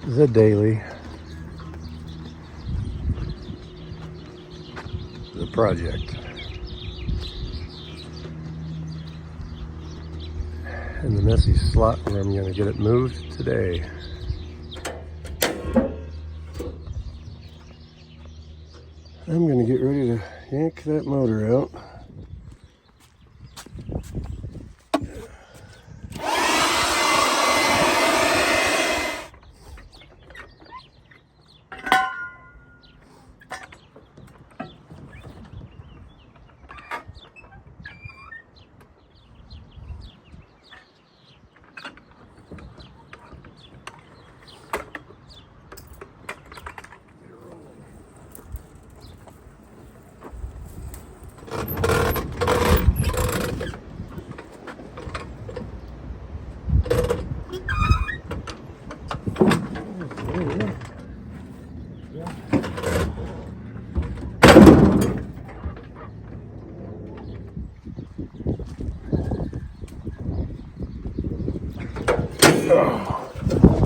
the daily, the project, and the messy slot where I'm going to get it moved today. I'm going to get ready to yank that motor out.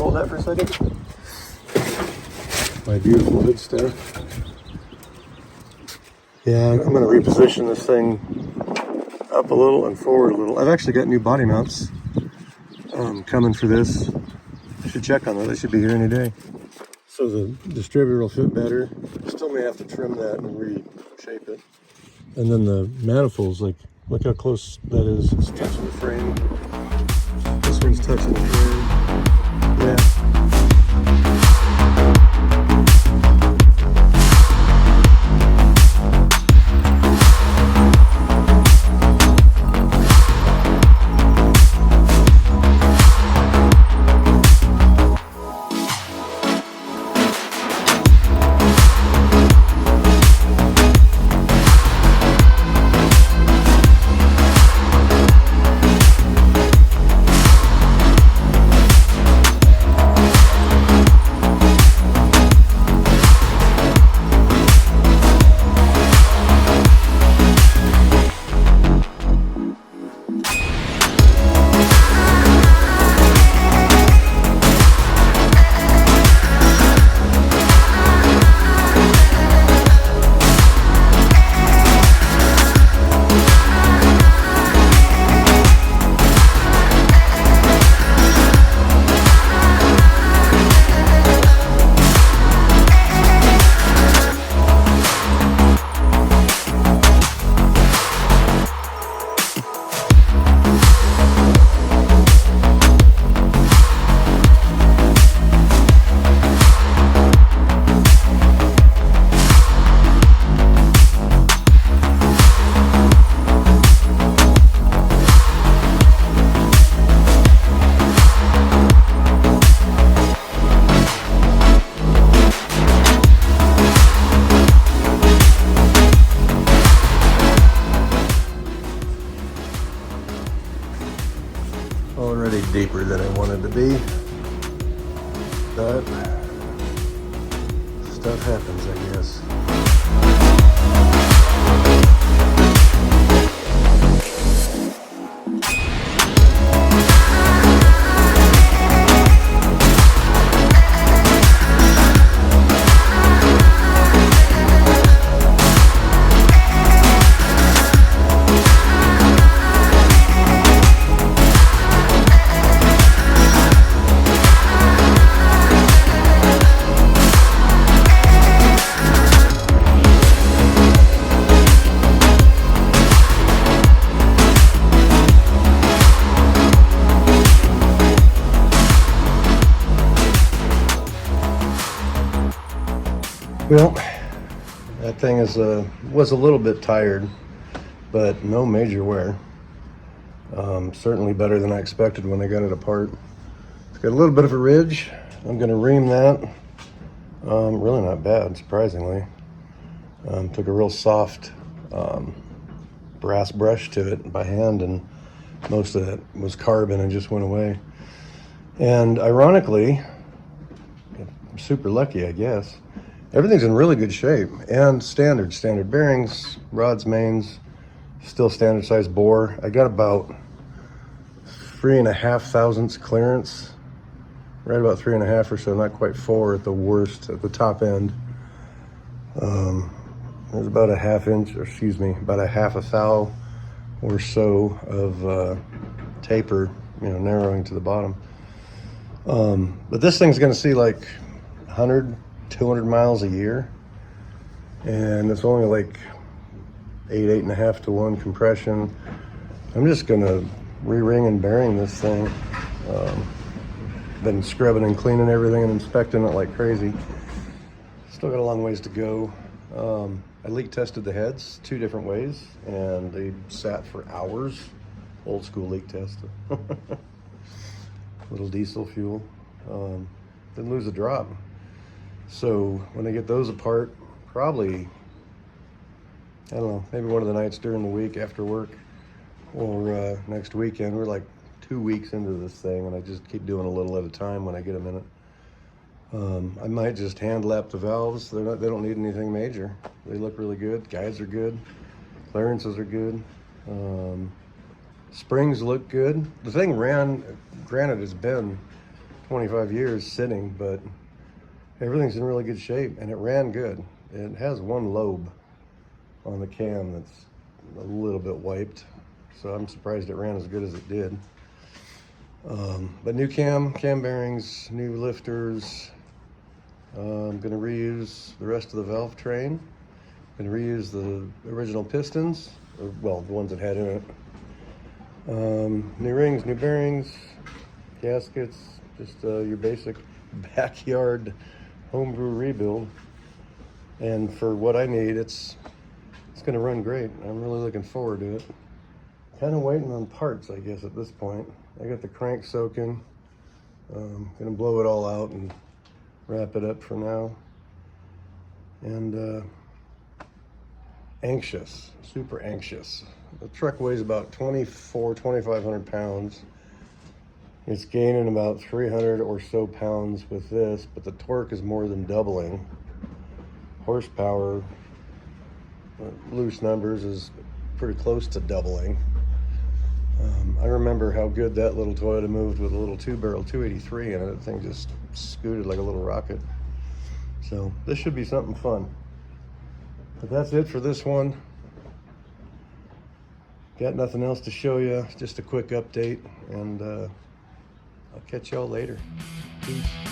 Hold that for a second. My beautiful hood stuff. Yeah, I'm going to reposition this thing up a little and forward a little. I've actually got new body mounts coming for this. I should check on that. They should be here any day. So the distributor will fit better. Still may have to trim that and reshape it. And then the manifolds, like, look how close that is. It's touching the frame. This one's touching the frame. Yeah. Already deeper than I wanted to be, but stuff happens, I guess. Well, that thing is was a little bit tired, but no major wear. Certainly better than I expected when I got it apart. It's got a little bit of a ridge. I'm going to ream that. Really not bad, surprisingly. Took a real soft brass brush to it by hand, and most of it was carbon and just went away. And ironically, I'm super lucky, I guess. Everything's in really good shape and standard bearings, rods, mains, still standard size bore. I got about 3.5 thousandths clearance right about 3.5 or so, not quite 4 at the worst, at the top end. There's about a half inch, or excuse me, about a half a thou or so of taper, narrowing to the bottom. But this thing's going to see like 100, 200 miles a year, and it's only like 8.5 to 1 compression. I'm just going to re-ring and bearing this thing. Been scrubbing and cleaning everything and inspecting it like crazy. Still got a long ways to go. I leak tested the heads 2 different ways, and they sat for hours. Old school leak test. Little diesel fuel. Didn't lose a drop. So when I get those apart, probably, I don't know, maybe one of the nights during the week after work, or next weekend. We're like 2 weeks into this thing, and I just keep doing a little at a time when I get a minute. I might just hand lap the valves. They don't need anything major. They look really good. Guides are good. Clearances are good. Springs look good. The thing ran, granted it's been 25 years sitting, but everything's in really good shape, and it ran good. It has one lobe on the cam that's a little bit wiped, so I'm surprised it ran as good as it did. But new cam bearings, new lifters. I'm going to reuse the rest of the valve train. I'm going to reuse the original pistons, well, the ones that had in it. New rings, new bearings, gaskets, just your basic backyard homebrew rebuild. And for what I need, it's going to run great. I'm really looking forward to it. Kind of waiting on parts, I guess, at this point. I got the crank soaking. Gonna blow it all out and wrap it up for now. And anxious, super anxious. The truck weighs about 2,500 pounds. It's gaining about 300 or so pounds with this, but the torque is more than doubling. Horsepower, loose numbers, is pretty close to doubling. I remember how good that little Toyota moved with a little 2-barrel 283 in it. That thing just scooted like a little rocket. So this should be something fun. But that's it for this one. Got nothing else to show you. Just a quick update, and I'll catch y'all later. Peace.